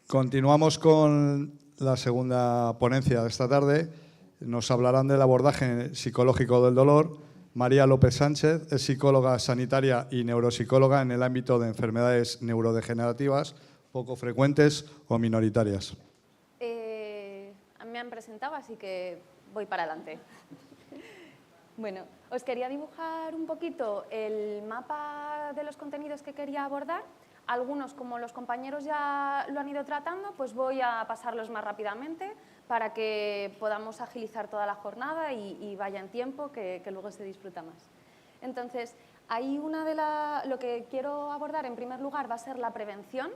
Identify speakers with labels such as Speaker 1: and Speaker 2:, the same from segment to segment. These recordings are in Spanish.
Speaker 1: Continuamos con la segunda ponencia de esta tarde. Nos hablarán del abordaje psicológico del dolor. María López Sánchez es psicóloga sanitaria y neuropsicóloga en el ámbito de enfermedades neurodegenerativas poco frecuentes o minoritarias.
Speaker 2: Me han presentado, así que voy para adelante. Bueno, os quería dibujar un poquito el mapa de los contenidos que quería abordar. Algunos, como los compañeros ya lo han ido tratando, pues voy a pasarlos más rápidamente para que podamos agilizar toda la jornada y vaya en tiempo, que luego se disfruta más. Entonces, ahí lo que quiero abordar en primer lugar va a ser la prevención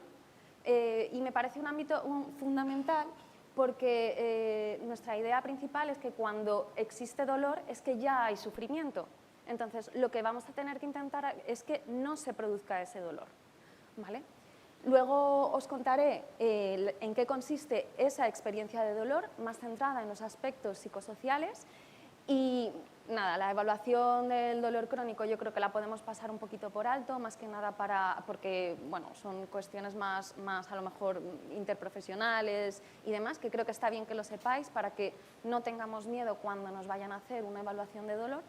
Speaker 2: y me parece un ámbito fundamental porque nuestra idea principal es que cuando existe dolor es que ya hay sufrimiento. Entonces, lo que vamos a tener que intentar es que no se produzca ese dolor. ¿Vale? Luego os contaré en qué consiste esa experiencia de dolor, más centrada en los aspectos psicosociales. Y nada, la evaluación del dolor crónico yo creo que la podemos pasar un poquito por alto, más que nada porque bueno, son cuestiones más a lo mejor interprofesionales y demás, que creo que está bien que lo sepáis para que no tengamos miedo cuando nos vayan a hacer una evaluación de dolor,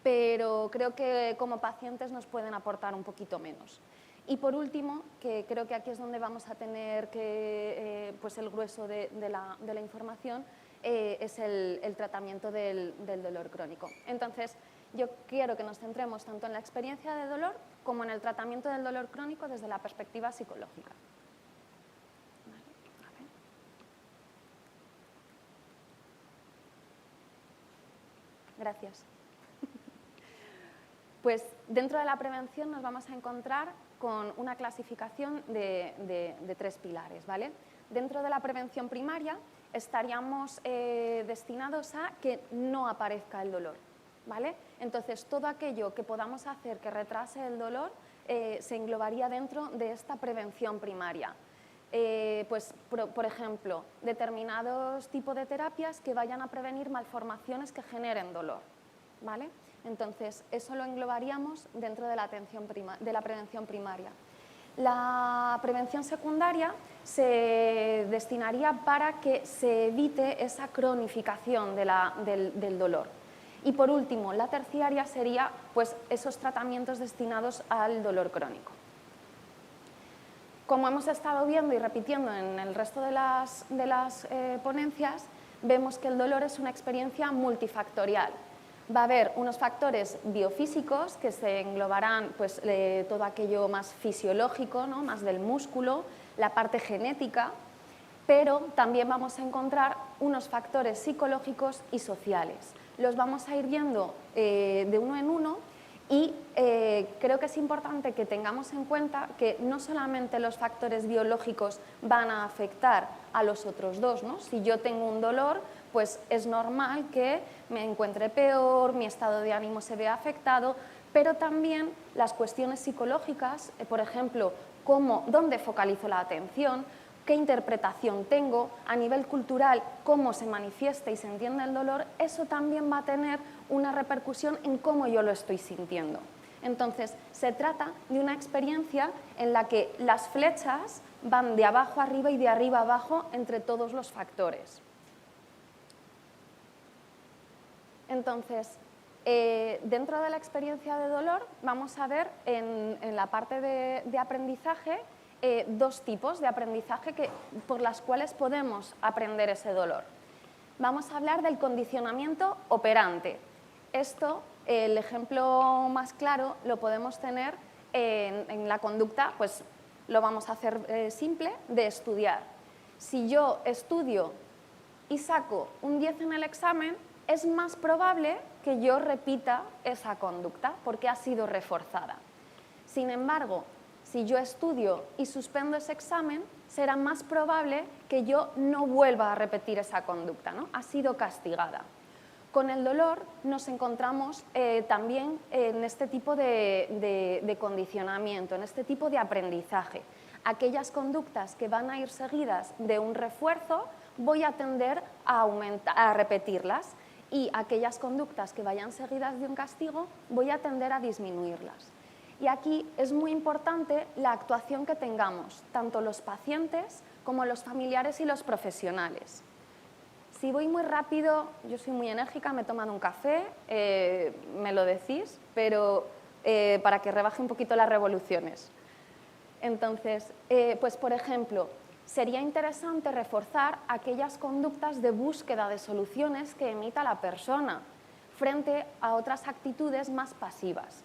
Speaker 2: pero creo que como pacientes nos pueden aportar un poquito menos. Y por último, que creo que aquí es donde vamos a tener pues el grueso de la información, es el tratamiento del dolor crónico. Entonces, yo quiero que nos centremos tanto en la experiencia de dolor como en el tratamiento del dolor crónico desde la perspectiva psicológica. Gracias. Pues dentro de la prevención nos vamos a encontrar con una clasificación de tres pilares, ¿vale? Dentro de la prevención primaria estaríamos destinados a que no aparezca el dolor, ¿vale? Entonces, todo aquello que podamos hacer que retrase el dolor se englobaría dentro de esta prevención primaria. Pues, por ejemplo, determinados tipos de terapias que vayan a prevenir malformaciones que generen dolor, ¿vale? Entonces, eso lo englobaríamos dentro de la prevención primaria. La prevención secundaria se destinaría para que se evite esa cronificación del dolor. Y por último, la terciaria sería pues, esos tratamientos destinados al dolor crónico. Como hemos estado viendo y repitiendo en el resto de las ponencias, vemos que el dolor es una experiencia multifactorial. Va a haber unos factores biofísicos que se englobarán pues, todo aquello más fisiológico, ¿no? Más del músculo, la parte genética, pero también vamos a encontrar unos factores psicológicos y sociales. Los vamos a ir viendo de uno en uno y creo que es importante que tengamos en cuenta que no solamente los factores biológicos van a afectar a los otros dos, ¿no? Si yo tengo un dolor, pues es normal que me encuentre peor, mi estado de ánimo se vea afectado, pero también las cuestiones psicológicas, por ejemplo, dónde focalizo la atención, qué interpretación tengo, a nivel cultural, cómo se manifiesta y se entiende el dolor, eso también va a tener una repercusión en cómo yo lo estoy sintiendo. Entonces, se trata de una experiencia en la que las flechas van de abajo a arriba y de arriba a abajo entre todos los factores. Entonces, dentro de la experiencia de dolor vamos a ver en la parte de aprendizaje dos tipos de aprendizaje por las cuales podemos aprender ese dolor. Vamos a hablar del condicionamiento operante. Esto, el ejemplo más claro lo podemos tener en la conducta, pues lo vamos a hacer simple, de estudiar. Si yo estudio y saco un 10 en el examen, es más probable que yo repita esa conducta porque ha sido reforzada. Sin embargo, si yo estudio y suspendo ese examen, será más probable que yo no vuelva a repetir esa conducta, ¿no? Ha sido castigada. Con el dolor nos encontramos también en este tipo de condicionamiento, en este tipo de aprendizaje. Aquellas conductas que van a ir seguidas de un refuerzo, voy a tender a repetirlas. Y aquellas conductas que vayan seguidas de un castigo, voy a tender a disminuirlas. Y aquí es muy importante la actuación que tengamos, tanto los pacientes como los familiares y los profesionales. Si voy muy rápido, yo soy muy enérgica, me he tomado un café, me lo decís, pero para que rebaje un poquito las revoluciones. Entonces, pues por ejemplo, sería interesante reforzar aquellas conductas de búsqueda de soluciones que emita la persona frente a otras actitudes más pasivas.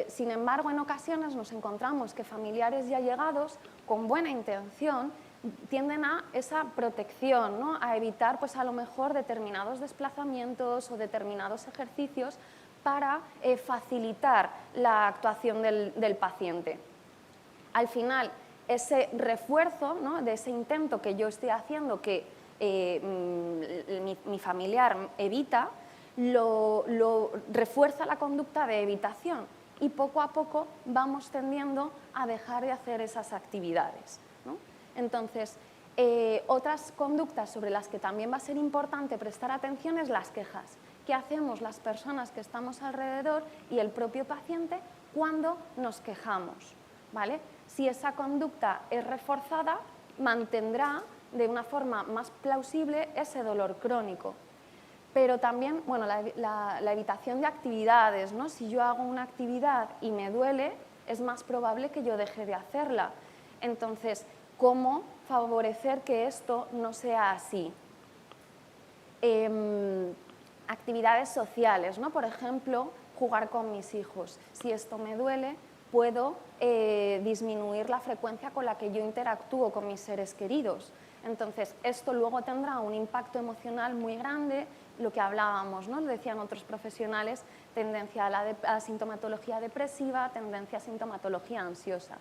Speaker 2: Sin embargo, en ocasiones nos encontramos que familiares y allegados, con buena intención, tienden a esa protección, ¿no? A evitar pues, a lo mejor determinados desplazamientos o determinados ejercicios para facilitar la actuación del paciente. Al final, ese refuerzo, ¿no? De ese intento que yo estoy haciendo que mi familiar evita, lo refuerza la conducta de evitación y poco a poco vamos tendiendo a dejar de hacer esas actividades, ¿no? Entonces, otras conductas sobre las que también va a ser importante prestar atención es las quejas. ¿Qué hacemos las personas que estamos alrededor y el propio paciente cuando nos quejamos? ¿Vale? Si esa conducta es reforzada, mantendrá de una forma más plausible ese dolor crónico. Pero también, bueno, la evitación de actividades, ¿no? Si yo hago una actividad y me duele, es más probable que yo deje de hacerla. Entonces, ¿cómo favorecer que esto no sea así? Actividades sociales, ¿no? Por ejemplo, jugar con mis hijos. Si esto me duele, puedo disminuir la frecuencia con la que yo interactúo con mis seres queridos. Entonces, esto luego tendrá un impacto emocional muy grande, lo que hablábamos, ¿no? Lo decían otros profesionales, tendencia a la sintomatología depresiva, tendencia a sintomatología ansiosa.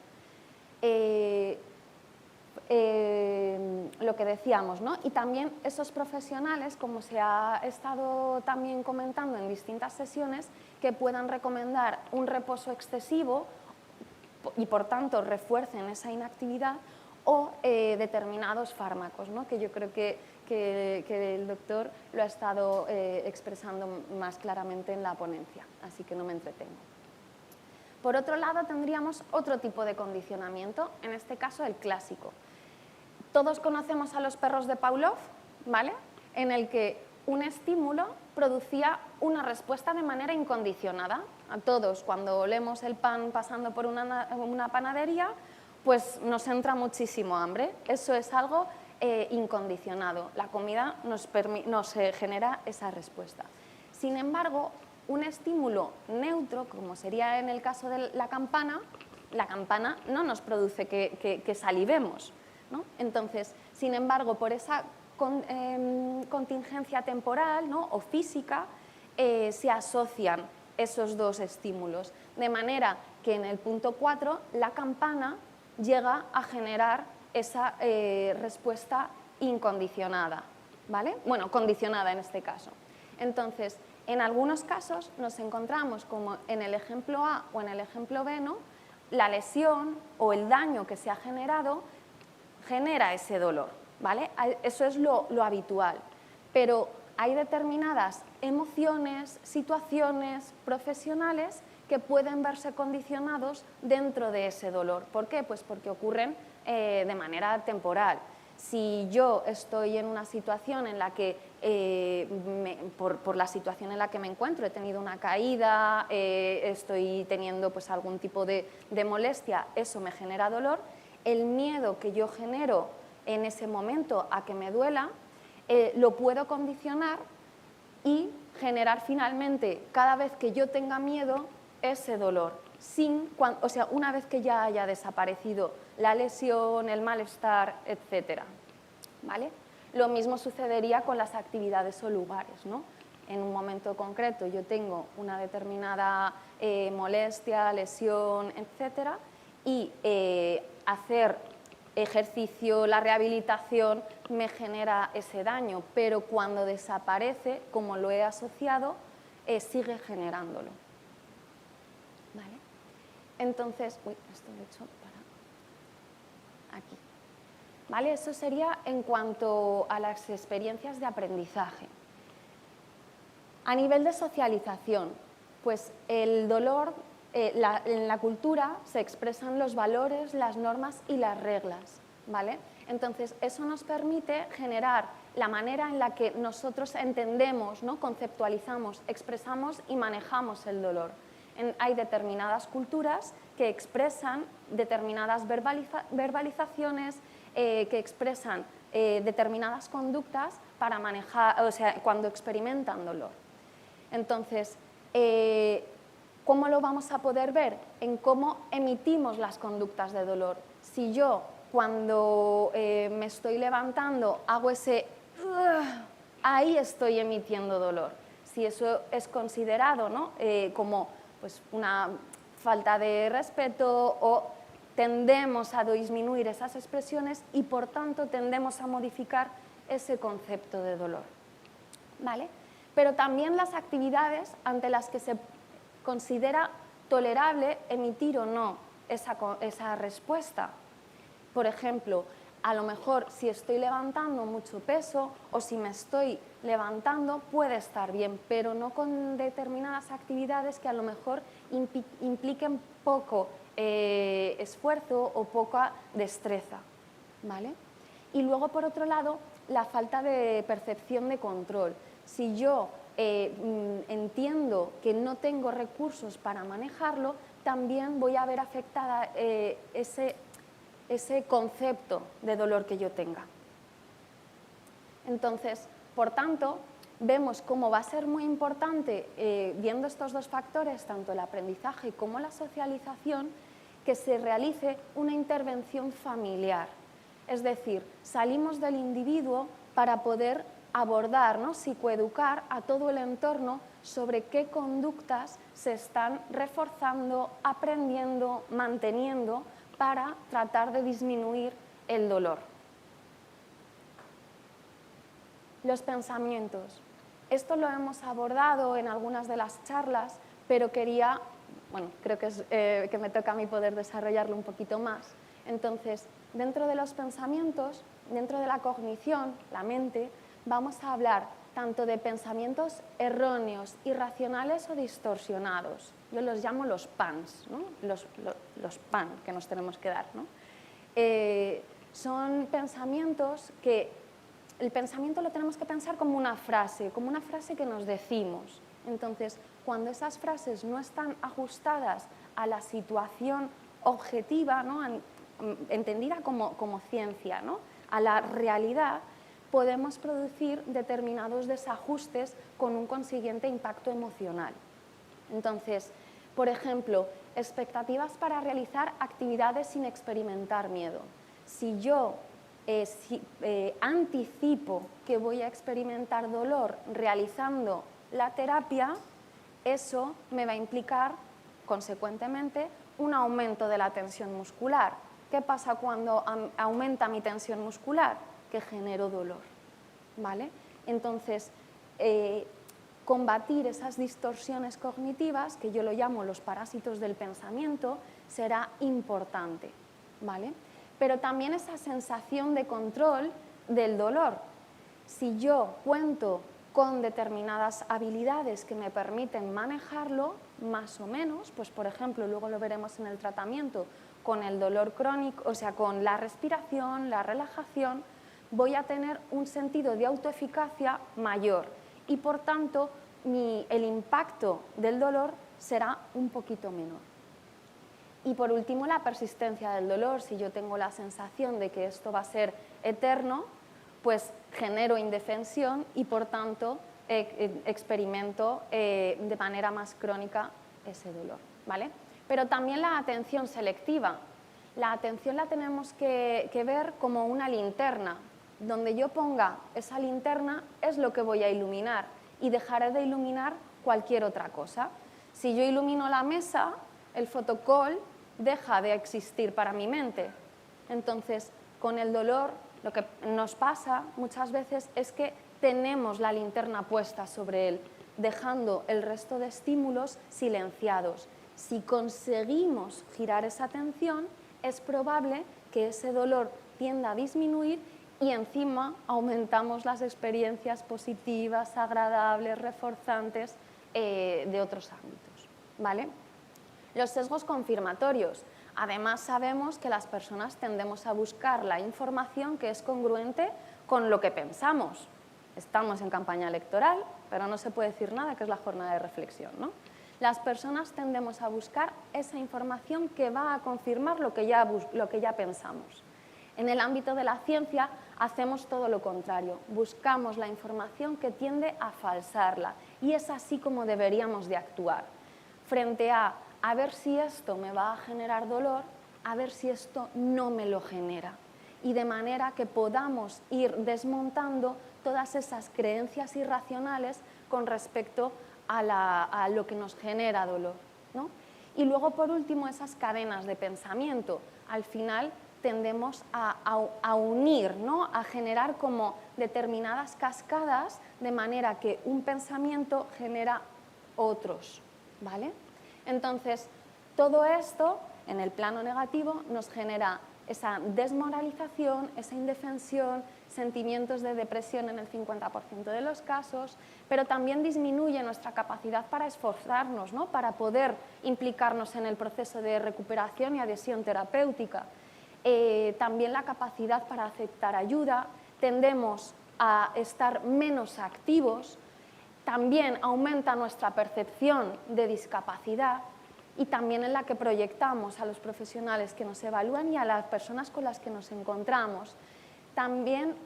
Speaker 2: Lo que decíamos, ¿no? Y también esos profesionales, como se ha estado también comentando en distintas sesiones, que puedan recomendar un reposo excesivo y por tanto refuercen esa inactividad o determinados fármacos, ¿no? Que yo creo que el doctor lo ha estado expresando más claramente en la ponencia, así que no me entretengo. Por otro lado, tendríamos otro tipo de condicionamiento, en este caso el clásico. Todos conocemos a los perros de Pavlov, ¿vale? En el que un estímulo producía una respuesta de manera incondicionada. A todos, cuando olemos el pan pasando por una panadería, pues nos entra muchísimo hambre. Eso es algo incondicionado. La comida nos genera esa respuesta. Sin embargo, un estímulo neutro, como sería en el caso de la campana no nos produce que salivemos, ¿no? Entonces, sin embargo, por esa contingencia temporal, ¿no? O física, se asocian esos dos estímulos, de manera que en el punto 4 la campana llega a generar esa respuesta incondicionada, ¿vale? Bueno, condicionada en este caso. Entonces, en algunos casos nos encontramos, como en el ejemplo A o en el ejemplo B, ¿no? La lesión o el daño que se ha generado genera ese dolor, ¿vale? Eso es lo habitual, pero hay determinadas emociones, situaciones profesionales que pueden verse condicionados dentro de ese dolor. ¿Por qué? Pues porque ocurren de manera temporal. Si yo estoy en una situación en la que, por la situación en la que me encuentro, he tenido una caída, estoy teniendo pues, algún tipo de molestia, eso me genera dolor, el miedo que yo genero en ese momento a que me duela, lo puedo condicionar y generar finalmente, cada vez que yo tenga miedo, ese dolor, o sea, una vez que ya haya desaparecido la lesión, el malestar, etc. ¿Vale? Lo mismo sucedería con las actividades o lugares, ¿no? En un momento concreto yo tengo una determinada molestia, lesión, etc. y hacer ejercicio, la rehabilitación me genera ese daño, pero cuando desaparece, como lo he asociado, sigue generándolo. ¿Vale? Entonces, esto lo he hecho para aquí. ¿Vale? Eso sería en cuanto a las experiencias de aprendizaje. A nivel de socialización, pues el dolor, en la cultura se expresan los valores, las normas y las reglas, ¿vale? Entonces, eso nos permite generar la manera en la que nosotros entendemos, ¿no? Conceptualizamos, expresamos y manejamos el dolor. Hay determinadas culturas que expresan determinadas verbalizaciones, que expresan determinadas conductas para manejar, o sea, cuando experimentan dolor. Entonces, ¿cómo lo vamos a poder ver? En cómo emitimos las conductas de dolor. Si yo, cuando me estoy levantando, hago ese ahí estoy emitiendo dolor. Si eso es considerado, ¿no? Como pues, una falta de respeto, o tendemos a disminuir esas expresiones y por tanto tendemos a modificar ese concepto de dolor. ¿Vale? Pero también las actividades ante las que se considera tolerable emitir o no esa respuesta. Por ejemplo, a lo mejor si estoy levantando mucho peso o si me estoy levantando puede estar bien, pero no con determinadas actividades que a lo mejor impliquen poco esfuerzo o poca destreza, ¿vale? Y luego, por otro lado, la falta de percepción de control. Si yo entiendo que no tengo recursos para manejarlo, también voy a ver afectada ese concepto de dolor que yo tenga. Entonces, por tanto, vemos cómo va a ser muy importante, viendo estos dos factores, tanto el aprendizaje como la socialización, que se realice una intervención familiar. Es decir, salimos del individuo para poder abordar, ¿no? Psicoeducar a todo el entorno sobre qué conductas se están reforzando, aprendiendo, manteniendo para tratar de disminuir el dolor. Los pensamientos. Esto lo hemos abordado en algunas de las charlas, pero creo que me toca a mí poder desarrollarlo un poquito más. Entonces, dentro de los pensamientos, dentro de la cognición, la mente, vamos a hablar tanto de pensamientos erróneos, irracionales o distorsionados. Yo los llamo los PANs, ¿no? Los PAN que nos tenemos que dar, ¿no? Son pensamientos que el pensamiento lo tenemos que pensar como una frase que nos decimos. Entonces, cuando esas frases no están ajustadas a la situación objetiva, ¿no? Entendida como ciencia, ¿no? A la realidad, podemos producir determinados desajustes con un consiguiente impacto emocional. Entonces, por ejemplo, expectativas para realizar actividades sin experimentar miedo. Si yo anticipo que voy a experimentar dolor realizando la terapia, eso me va a implicar, consecuentemente, un aumento de la tensión muscular. ¿Qué pasa cuando aumenta mi tensión muscular? Que genero dolor, ¿vale? Entonces, combatir esas distorsiones cognitivas, que yo lo llamo los parásitos del pensamiento, será importante, ¿vale? Pero también esa sensación de control del dolor. Si yo cuento con determinadas habilidades que me permiten manejarlo, más o menos, pues por ejemplo, luego lo veremos en el tratamiento, con el dolor crónico, o sea, con la respiración, la relajación, voy a tener un sentido de autoeficacia mayor y por tanto el impacto del dolor será un poquito menor. Y por último, la persistencia del dolor. Si yo tengo la sensación de que esto va a ser eterno, pues genero indefensión y por tanto experimento de manera más crónica ese dolor, ¿vale? Pero también la atención selectiva. La atención la tenemos que ver como una linterna. Donde yo ponga esa linterna es lo que voy a iluminar y dejaré de iluminar cualquier otra cosa. Si yo ilumino la mesa, el fotocall deja de existir para mi mente. Entonces, con el dolor, lo que nos pasa muchas veces es que tenemos la linterna puesta sobre él, dejando el resto de estímulos silenciados. Si conseguimos girar esa atención, es probable que ese dolor tienda a disminuir y encima aumentamos las experiencias positivas, agradables, reforzantes de otros ámbitos, ¿vale? Los sesgos confirmatorios. Además, sabemos que las personas tendemos a buscar la información que es congruente con lo que pensamos. Estamos en campaña electoral, pero no se puede decir nada, que es la jornada de reflexión, ¿no? Las personas tendemos a buscar esa información que va a confirmar lo que ya pensamos. En el ámbito de la ciencia hacemos todo lo contrario, buscamos la información que tiende a falsarla y es así como deberíamos de actuar. Frente a ver si esto me va a generar dolor, a ver si esto no me lo genera. Y de manera que podamos ir desmontando todas esas creencias irracionales con respecto a lo que nos genera dolor, ¿no? Y luego, por último, esas cadenas de pensamiento. Al final tendemos a unir, ¿no? A generar como determinadas cascadas de manera que un pensamiento genera otros, ¿vale? Entonces, todo esto, en el plano negativo, nos genera esa desmoralización, esa indefensión, sentimientos de depresión en el 50% de los casos, pero también disminuye nuestra capacidad para esforzarnos, ¿no? Para poder implicarnos en el proceso de recuperación y adhesión terapéutica. También la capacidad para aceptar ayuda, tendemos a estar menos activos, también aumenta nuestra percepción de discapacidad y también en la que proyectamos a los profesionales que nos evalúan y a las personas con las que nos encontramos. También,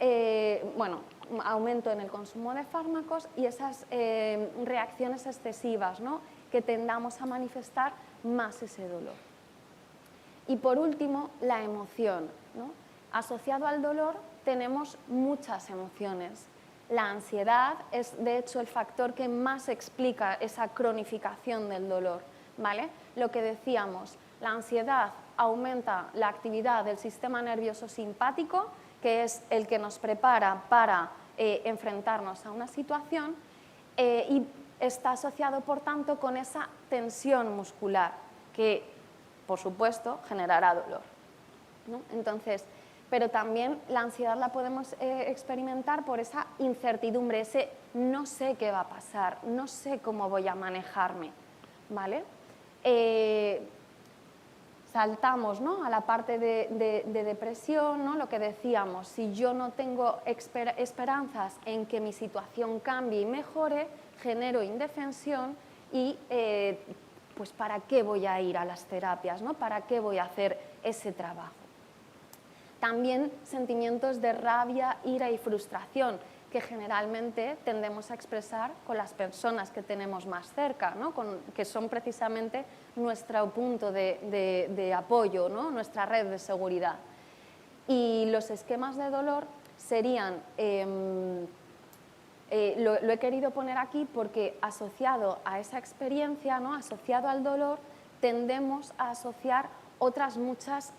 Speaker 2: aumento en el consumo de fármacos y esas reacciones excesivas, ¿no? Que tendamos a manifestar más ese dolor. Y por último, la emoción, ¿no? Asociado al dolor tenemos muchas emociones. La ansiedad es, de hecho, el factor que más explica esa cronificación del dolor, ¿vale? Lo que decíamos, la ansiedad aumenta la actividad del sistema nervioso simpático, que es el que nos prepara para enfrentarnos a una situación, y está asociado, por tanto, con esa tensión muscular, que, por supuesto, generará dolor, ¿no? Entonces, pero también la ansiedad la podemos experimentar por esa incertidumbre, ese no sé qué va a pasar, no sé cómo voy a manejarme, ¿vale? Saltamos, ¿no? A la parte de depresión, ¿no? Lo que decíamos, si yo no tengo esperanzas en que mi situación cambie y mejore, genero indefensión y pues ¿para qué voy a ir a las terapias, ¿no? ¿Para qué voy a hacer ese trabajo? También sentimientos de rabia, ira y frustración, que generalmente tendemos a expresar con las personas que tenemos más cerca, ¿no? Que son precisamente nuestro punto de apoyo, ¿no? Nuestra red de seguridad. Y los esquemas de dolor serían, lo he querido poner aquí porque asociado a esa experiencia, ¿no? Asociado al dolor, tendemos a asociar otras muchas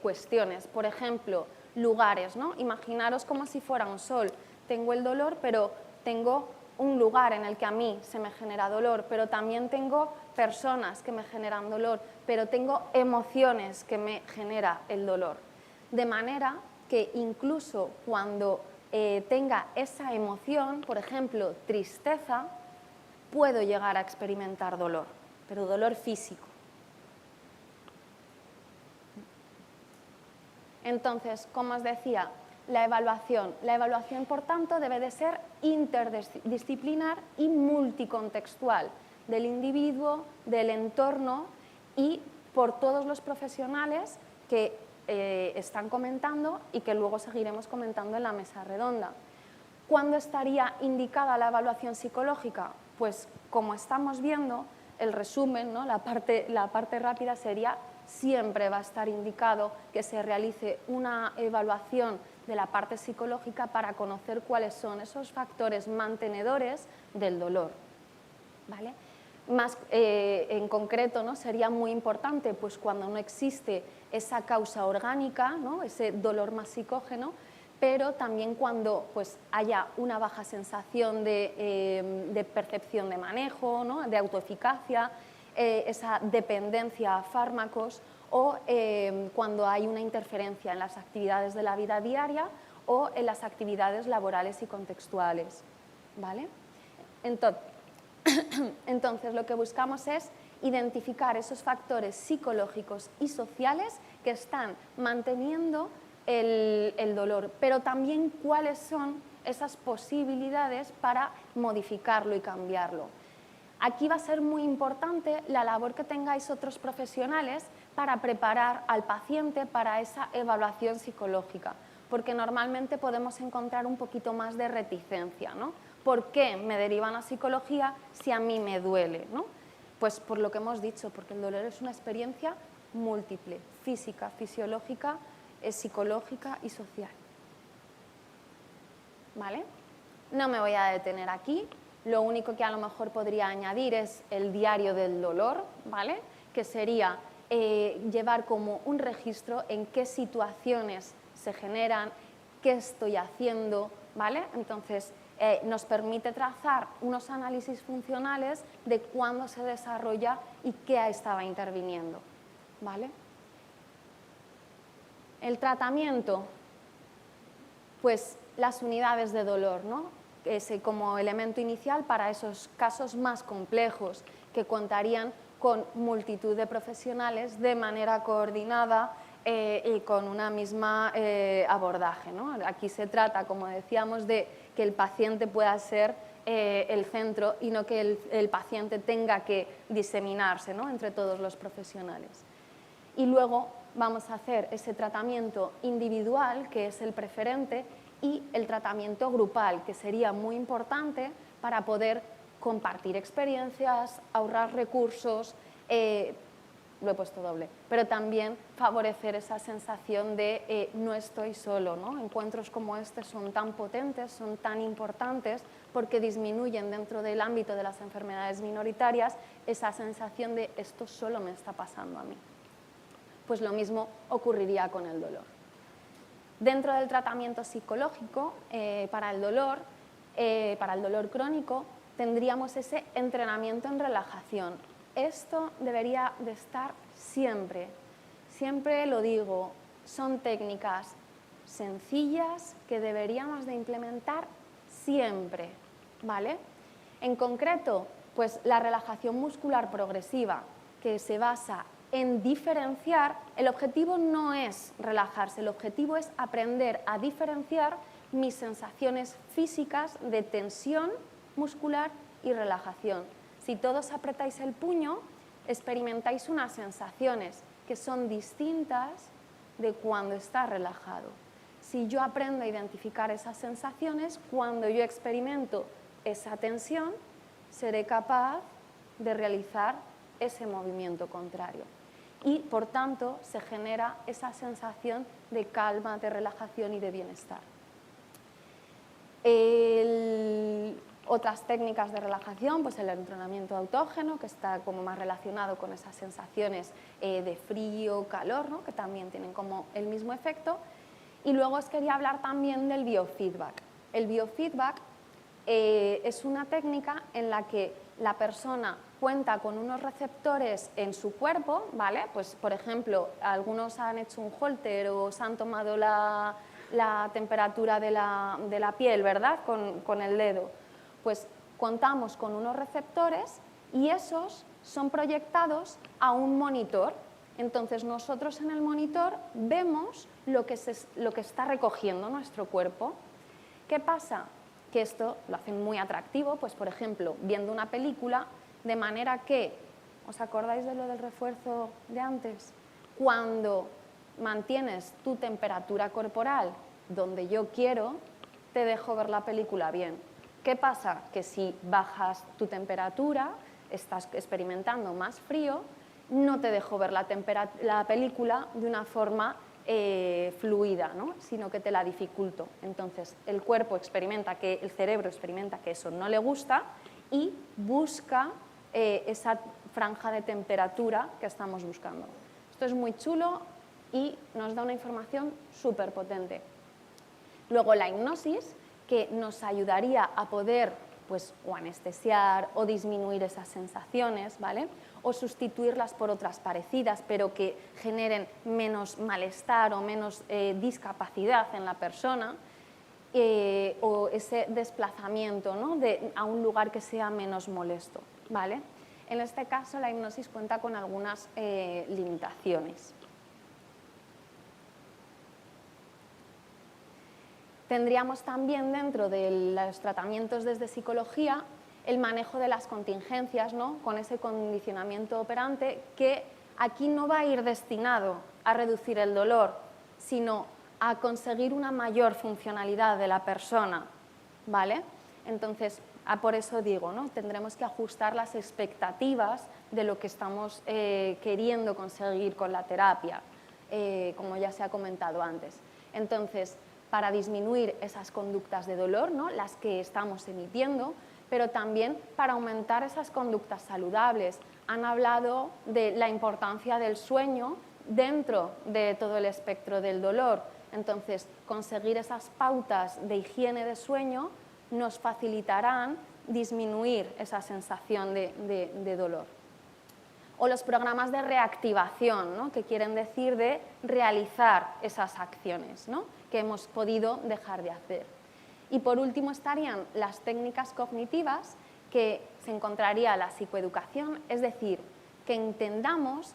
Speaker 2: cuestiones. Por ejemplo, lugares, ¿no? Imaginaros como si fuera un sol. Tengo el dolor, pero tengo un lugar en el que a mí se me genera dolor, pero también tengo personas que me generan dolor, pero tengo emociones que me genera el dolor. De manera que incluso cuando tenga esa emoción, por ejemplo, tristeza, puedo llegar a experimentar dolor, pero dolor físico. Entonces, como os decía, la evaluación, por tanto, debe de ser interdisciplinar y multicontextual, del individuo, del entorno y por todos los profesionales que están comentando y que luego seguiremos comentando en la mesa redonda. ¿Cuándo estaría indicada la evaluación psicológica? Pues, como estamos viendo, el resumen, ¿no? la parte rápida sería: siempre va a estar indicado que se realice una evaluación de la parte psicológica para conocer cuáles son esos factores mantenedores del dolor, ¿vale? Más en concreto, ¿no? Sería muy importante pues, cuando no existe esa causa orgánica, ¿no? Ese dolor más psicógeno, pero también cuando pues, haya una baja sensación de percepción de manejo, ¿no? De autoeficacia, esa dependencia a fármacos o cuando hay una interferencia en las actividades de la vida diaria o en las actividades laborales y contextuales, ¿vale? Entonces, lo que buscamos es identificar esos factores psicológicos y sociales que están manteniendo el dolor, pero también cuáles son esas posibilidades para modificarlo y cambiarlo. Aquí va a ser muy importante la labor que tengáis otros profesionales para preparar al paciente para esa evaluación psicológica, porque normalmente podemos encontrar un poquito más de reticencia, ¿no? ¿Por qué me derivan a psicología si a mí me duele, ¿no? Pues por lo que hemos dicho, porque el dolor es una experiencia múltiple, física, fisiológica, psicológica y social. ¿Vale? No me voy a detener aquí. Lo único que a lo mejor podría añadir es el diario del dolor, ¿vale? Que sería llevar como un registro en qué situaciones se generan, qué estoy haciendo, ¿vale? Entonces, nos permite trazar unos análisis funcionales de cuándo se desarrolla y qué estaba interviniendo, ¿vale? El tratamiento, pues las unidades de dolor, ¿no? Como elemento inicial para esos casos más complejos que contarían con multitud de profesionales de manera coordinada y con una misma abordaje, ¿no? Aquí se trata, como decíamos, de que el paciente pueda ser el centro y no que el paciente tenga que diseminarse, ¿no? Entre todos los profesionales. Y luego vamos a hacer ese tratamiento individual, que es el preferente, y el tratamiento grupal, que sería muy importante para poder compartir experiencias, ahorrar recursos, lo he puesto doble, pero también favorecer esa sensación de no estoy solo, ¿no? Encuentros como este son tan potentes, son tan importantes, porque disminuyen dentro del ámbito de las enfermedades minoritarias esa sensación de esto solo me está pasando a mí. Pues lo mismo ocurriría con el dolor. Dentro del tratamiento psicológico para el dolor crónico, tendríamos ese entrenamiento en relajación. Esto debería de estar siempre, siempre lo digo, son técnicas sencillas que deberíamos de implementar siempre, ¿vale? En concreto, pues la relajación muscular progresiva, que se basa en diferenciar, el objetivo no es relajarse, el objetivo es aprender a diferenciar mis sensaciones físicas de tensión muscular y relajación. Si todos apretáis el puño, experimentáis unas sensaciones que son distintas de cuando está relajado. Si yo aprendo a identificar esas sensaciones, cuando yo experimento esa tensión, seré capaz de realizar ese movimiento contrario. Y, por tanto, se genera esa sensación de calma, de relajación y de bienestar. Otras técnicas de relajación, pues el entrenamiento autógeno, que está como más relacionado con esas sensaciones de frío, calor, ¿no? Que también tienen como el mismo efecto. Y luego os quería hablar también del biofeedback. El biofeedback es una técnica en la que la persona cuenta con unos receptores en su cuerpo, ¿vale? Pues, por ejemplo, algunos han hecho un Holter o se han tomado la temperatura de la piel, ¿verdad? Con el dedo. Pues contamos con unos receptores y esos son proyectados a un monitor. Entonces, nosotros en el monitor vemos lo que está recogiendo nuestro cuerpo. ¿Qué pasa? Que esto lo hacen muy atractivo, pues por ejemplo, viendo una película, de manera que, ¿os acordáis de lo del refuerzo de antes? Cuando mantienes tu temperatura corporal donde yo quiero, te dejo ver la película bien. ¿Qué pasa? Que si bajas tu temperatura, estás experimentando más frío, no te dejo ver la película de una forma fluida, ¿no? Sino que te la dificulto. Entonces, el cerebro experimenta que eso no le gusta y busca esa franja de temperatura que estamos buscando. Esto es muy chulo y nos da una información súper potente. Luego la hipnosis, que nos ayudaría a poder pues, o anestesiar o disminuir esas sensaciones, ¿vale? O sustituirlas por otras parecidas, pero que generen menos malestar o menos discapacidad en la persona, o ese desplazamiento, ¿no? A un lugar que sea menos molesto, ¿vale? En este caso, la hipnosis cuenta con algunas limitaciones. Tendríamos también dentro de los tratamientos desde psicología el manejo de las contingencias, ¿no? Con ese condicionamiento operante que aquí no va a ir destinado a reducir el dolor, sino a conseguir una mayor funcionalidad de la persona, ¿vale? Entonces, por eso digo, ¿no? Tendremos que ajustar las expectativas de lo que estamos queriendo conseguir con la terapia, como ya se ha comentado antes. Entonces, para disminuir esas conductas de dolor, ¿no? Las que estamos emitiendo, pero también para aumentar esas conductas saludables. Han hablado de la importancia del sueño dentro de todo el espectro del dolor. Entonces, conseguir esas pautas de higiene de sueño nos facilitarán disminuir esa sensación de dolor. O los programas de reactivación, ¿no? Que quieren decir de realizar esas acciones, ¿no? Que hemos podido dejar de hacer. Y por último estarían las técnicas cognitivas, que se encontraría la psicoeducación, es decir, que entendamos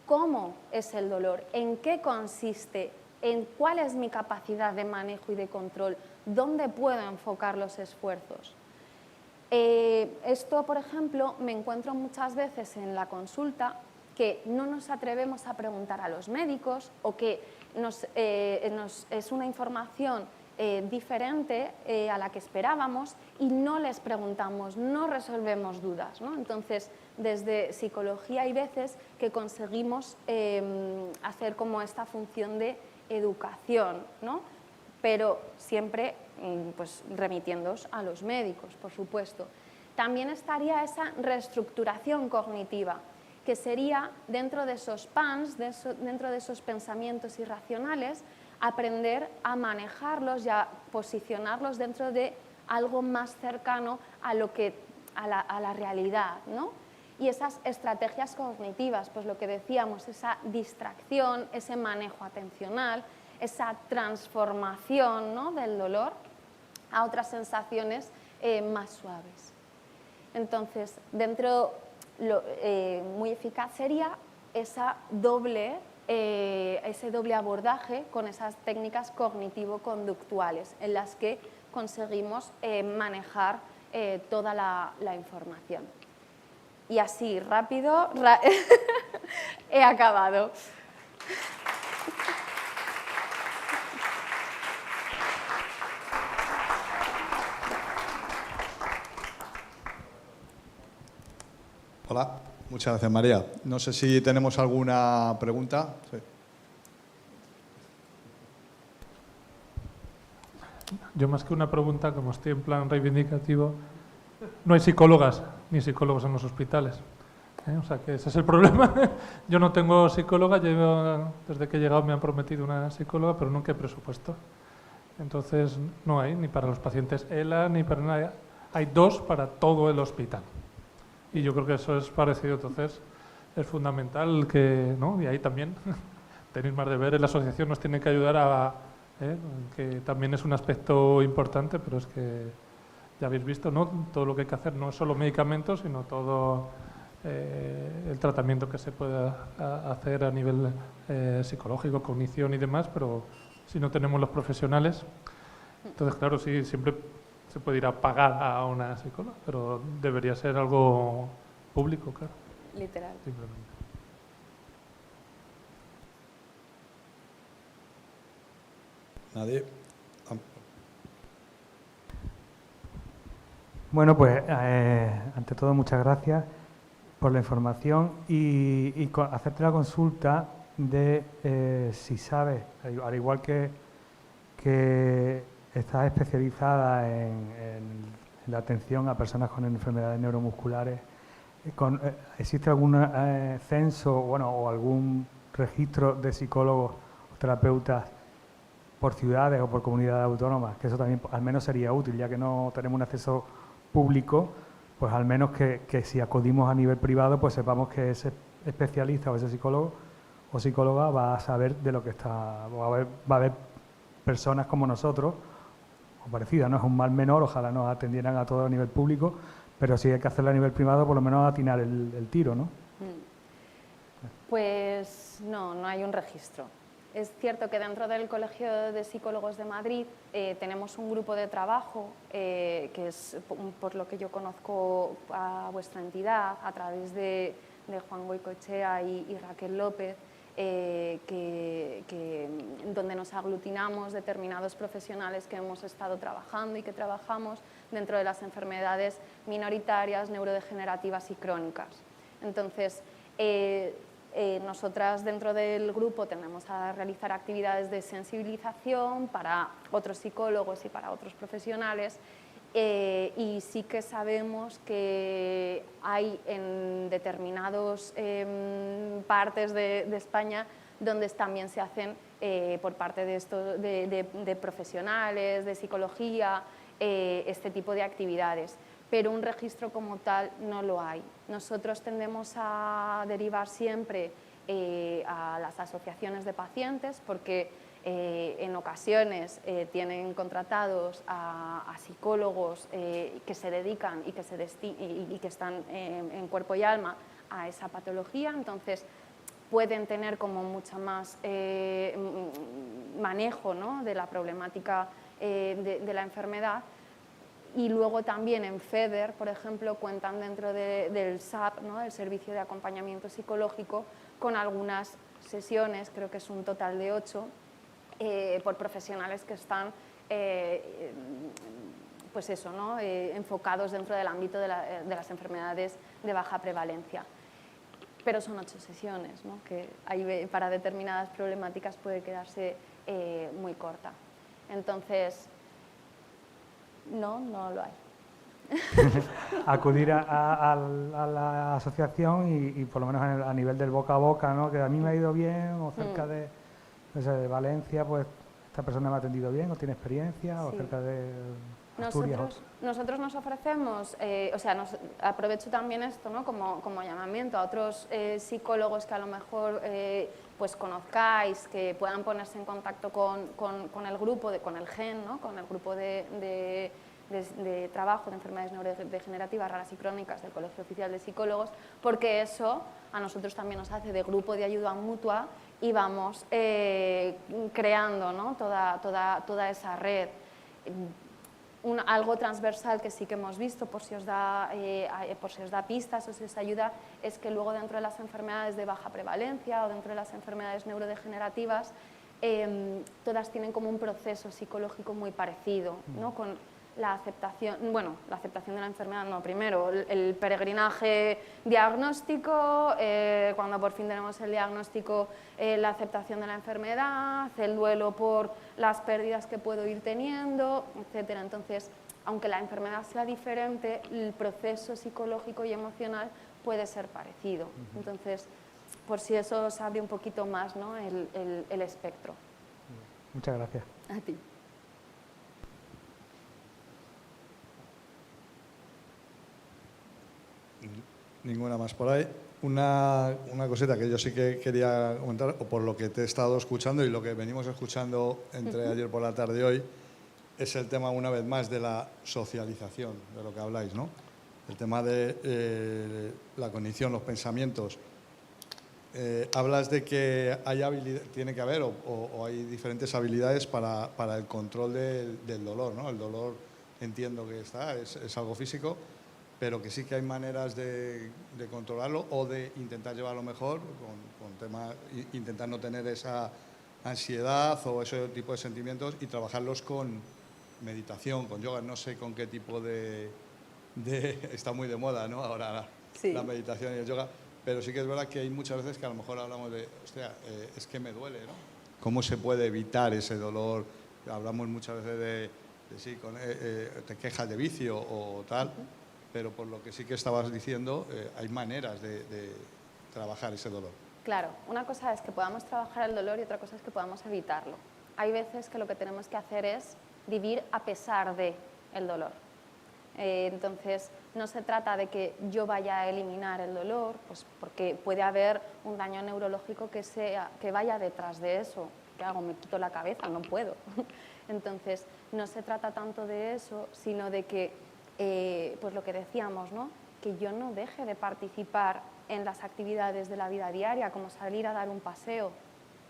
Speaker 2: cómo es el dolor, en qué consiste, en cuál es mi capacidad de manejo y de control, dónde puedo enfocar los esfuerzos. Esto, por ejemplo, me encuentro muchas veces en la consulta que no nos atrevemos a preguntar a los médicos o que es una información diferente a la que esperábamos y no les preguntamos, no resolvemos dudas, ¿no? Entonces, desde psicología hay veces que conseguimos hacer como esta función de educación, ¿no? Pero siempre pues, remitiéndoos a los médicos, por supuesto. También estaría esa reestructuración cognitiva, que sería dentro de esos PANS, dentro de esos pensamientos irracionales, aprender a manejarlos y a posicionarlos dentro de algo más cercano a la realidad, ¿no? Y esas estrategias cognitivas, pues lo que decíamos, esa distracción, ese manejo atencional, esa transformación, ¿no? Del dolor a otras sensaciones más suaves. Entonces, muy eficaz sería ese doble abordaje con esas técnicas cognitivo-conductuales en las que conseguimos manejar toda la información. Y así, rápido, he acabado.
Speaker 1: Hola, muchas gracias, María. No sé si tenemos alguna pregunta. Sí.
Speaker 3: Yo más que una pregunta, como estoy en plan reivindicativo, no hay psicólogas ni psicólogos en los hospitales. O sea que ese es el problema. Yo no tengo psicóloga, desde que he llegado me han prometido una psicóloga, pero nunca hay presupuesto. Entonces no hay ni para los pacientes ELA ni para nadie. Hay 2 para todo el hospital. Y yo creo que eso es parecido, entonces es fundamental que, ¿no? Y ahí también tenéis más deberes, la asociación nos tiene que ayudar que también es un aspecto importante, pero es que ya habéis visto, ¿no? Todo lo que hay que hacer no es solo medicamentos, sino todo el tratamiento que se puede hacer a nivel psicológico, cognición y demás, pero si no tenemos los profesionales, entonces claro, sí, siempre se puede ir a pagar a una psicóloga, pero debería ser algo público, claro.
Speaker 2: Literal.
Speaker 3: Simplemente.
Speaker 1: ¿Nadie?
Speaker 4: Bueno, pues ante todo muchas gracias por la información y hacerte la consulta de si sabes, al igual que estás especializada en la atención a personas con enfermedades neuromusculares, ¿existe algún censo o algún registro de psicólogos o terapeutas por ciudades o por comunidades autónomas? Que eso también al menos sería útil, ya que no tenemos un acceso público, pues al menos que si acudimos a nivel privado, pues sepamos que ese especialista o ese psicólogo o psicóloga va a saber de lo que está, va a haber personas como nosotros, o parecidas, no es un mal menor, ojalá nos atendieran a todo a nivel público, pero si hay que hacerlo a nivel privado, por lo menos atinar el tiro, ¿no?
Speaker 2: Pues no hay un registro. Es cierto que dentro del Colegio de Psicólogos de Madrid tenemos un grupo de trabajo que es, por lo que yo conozco a vuestra entidad, a través de Juan Goicoechea y Raquel López, donde nos aglutinamos determinados profesionales que hemos estado trabajando y que trabajamos dentro de las enfermedades minoritarias, neurodegenerativas y crónicas. Entonces, nosotras dentro del grupo tendemos a realizar actividades de sensibilización para otros psicólogos y para otros profesionales y sí que sabemos que hay en determinadas partes de España donde también se hacen por parte de profesionales, de psicología, este tipo de actividades. Pero un registro como tal no lo hay. Nosotros tendemos a derivar siempre a las asociaciones de pacientes porque en ocasiones tienen contratados a psicólogos que se dedican y que están en cuerpo y alma a esa patología, entonces pueden tener como mucha más manejo, ¿no?, de la problemática de la enfermedad. Y luego también en FEDER, por ejemplo, cuentan dentro del SAP, ¿no?, el Servicio de Acompañamiento Psicológico, con algunas sesiones, creo que es un total de 8, por profesionales que están pues eso, ¿no?, enfocados dentro del ámbito de las enfermedades de baja prevalencia. Pero son 8 sesiones, ¿no?, que para determinadas problemáticas puede quedarse muy corta. Entonces, no lo hay.
Speaker 4: Acudir a la asociación y por lo menos a nivel del boca a boca, ¿no?, que a mí me ha ido bien, o cerca de Valencia, pues esta persona me ha atendido bien, o tiene experiencia, sí, o cerca de Asturias.
Speaker 2: Nosotros nos ofrecemos, aprovecho también esto, ¿no?, como llamamiento a otros psicólogos que a lo mejor pues conozcáis, que puedan ponerse en contacto con el grupo, con el GEN, ¿no?, con el grupo de trabajo de enfermedades neurodegenerativas raras y crónicas del Colegio Oficial de Psicólogos, porque eso a nosotros también nos hace de grupo de ayuda mutua y vamos creando, ¿no?, toda esa red. Algo transversal que sí que hemos visto, por si os da pistas o si os ayuda, es que luego dentro de las enfermedades de baja prevalencia o dentro de las enfermedades neurodegenerativas, todas tienen como un proceso psicológico muy parecido, ¿no?, con la aceptación, la aceptación de la enfermedad, no, primero el peregrinaje diagnóstico, cuando por fin tenemos el diagnóstico, la aceptación de la enfermedad, el duelo por las pérdidas que puedo ir teniendo, etcétera. Entonces, aunque la enfermedad sea diferente, el proceso psicológico y emocional puede ser parecido. Entonces, por si eso os abre un poquito más, ¿no?, el espectro.
Speaker 4: Muchas gracias.
Speaker 2: A ti.
Speaker 1: Ninguna más por ahí. Una cosita que yo sí que quería comentar, o por lo que te he estado escuchando y lo que venimos escuchando entre ayer por la tarde y hoy, es el tema, una vez más, de la socialización, de lo que habláis, ¿no? El tema de la cognición, los pensamientos. Hablas de que tiene que haber o hay diferentes habilidades para el control del dolor, ¿no? El dolor, entiendo que es algo físico, pero que sí que hay maneras de controlarlo o de intentar llevarlo mejor, intentar no tener esa ansiedad o ese tipo de sentimientos y trabajarlos con meditación, con yoga. No sé con qué tipo está muy de moda, ¿no?, ahora
Speaker 2: sí,
Speaker 1: la meditación y el yoga, pero sí que es verdad que hay muchas veces que a lo mejor hablamos de, hostia, es que me duele, ¿no? ¿Cómo se puede evitar ese dolor? Hablamos muchas veces te quejas de vicio o tal, pero por lo que sí que estabas diciendo, hay maneras de trabajar ese dolor.
Speaker 2: Claro, una cosa es que podamos trabajar el dolor y otra cosa es que podamos evitarlo. Hay veces que lo que tenemos que hacer es vivir a pesar de el dolor. Entonces, no se trata de que yo vaya a eliminar el dolor, pues porque puede haber un daño neurológico que vaya detrás de eso. ¿Qué hago? ¿Me quito la cabeza? No puedo. Entonces, no se trata tanto de eso, sino de que pues lo que decíamos, ¿no? Que yo no deje de participar en las actividades de la vida diaria, como salir a dar un paseo,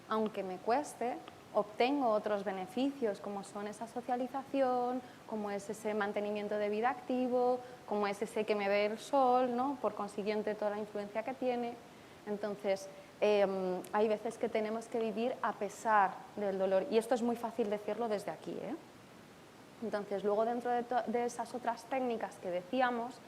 Speaker 2: aunque me cueste, obtengo otros beneficios, como son esa socialización, como es ese mantenimiento de vida activo, como es ese que me ve el sol, ¿no? Por consiguiente toda la influencia que tiene. Entonces, hay veces que tenemos que vivir a pesar del dolor, y esto es muy fácil decirlo desde aquí, ¿eh? Entonces, luego dentro de esas otras técnicas que decíamos,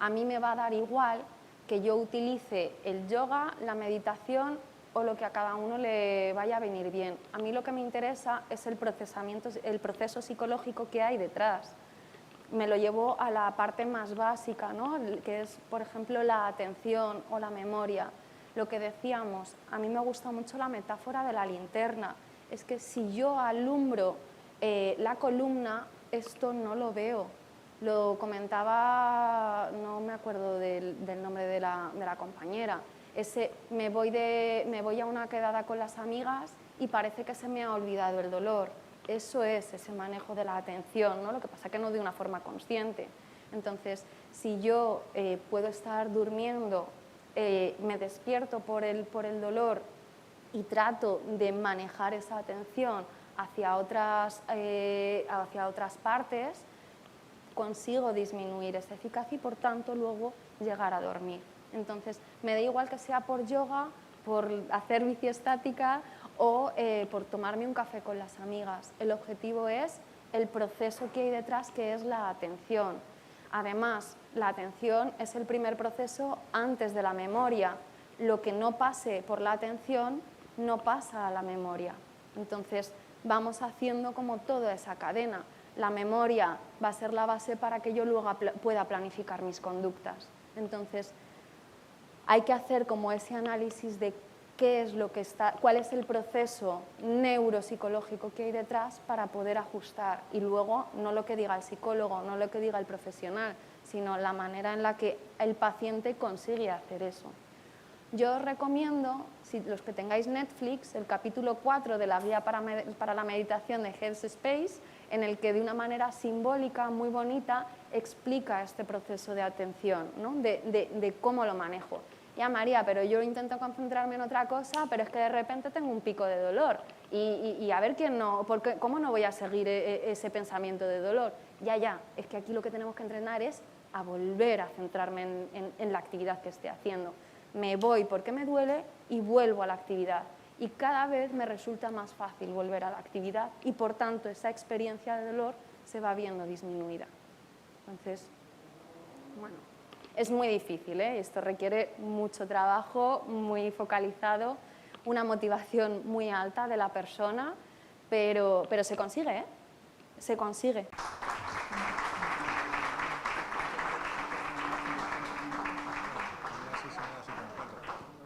Speaker 2: a mí me va a dar igual que yo utilice el yoga, la meditación o lo que a cada uno le vaya a venir bien. A mí lo que me interesa es el procesamiento, el proceso psicológico que hay detrás. Me lo llevo a la parte más básica, ¿no? Que es, por ejemplo, la atención o la memoria. Lo que decíamos, a mí me gusta mucho la metáfora de la linterna. Es que si yo alumbro la columna, esto no lo veo. Lo comentaba, no me acuerdo del nombre de la compañera. Me voy a una quedada con las amigas y parece que se me ha olvidado el dolor. Eso es ese manejo de la atención, ¿no? Lo que pasa es que no de una forma consciente. Entonces, si yo puedo estar durmiendo, me despierto por el dolor y trato de manejar esa atención hacia otras partes, consigo disminuir esa eficacia y, por tanto, luego llegar a dormir. Entonces, me da igual que sea por yoga, por hacer bici estática o por tomarme un café con las amigas. El objetivo es el proceso que hay detrás, que es la atención. Además, la atención es el primer proceso antes de la memoria. Lo que no pase por la atención no pasa a la memoria. Entonces, vamos haciendo como toda esa cadena. La memoria va a ser la base para que yo luego pueda planificar mis conductas. Entonces, hay que hacer como ese análisis de cuál es el proceso neuropsicológico que hay detrás para poder ajustar. Y luego, no lo que diga el psicólogo, no lo que diga el profesional, sino la manera en la que el paciente consigue hacer eso. Yo os recomiendo, si los que tengáis Netflix, el capítulo 4 de la guía para la meditación de Headspace, en el que de una manera simbólica, muy bonita, explica este proceso de atención, ¿no? de cómo lo manejo. Ya, María, pero yo intento concentrarme en otra cosa, pero es que de repente tengo un pico de dolor. Y a ver quién no, ¿cómo no voy a seguir ese pensamiento de dolor? Ya, es que aquí lo que tenemos que entrenar es a volver a centrarme en la actividad que esté haciendo. Me voy porque me duele y vuelvo a la actividad. Y cada vez me resulta más fácil volver a la actividad y, por tanto, esa experiencia de dolor se va viendo disminuida. Entonces, bueno, es muy difícil, ¿eh? Esto requiere mucho trabajo, muy focalizado, una motivación muy alta de la persona, pero se consigue, ¿eh? Se consigue.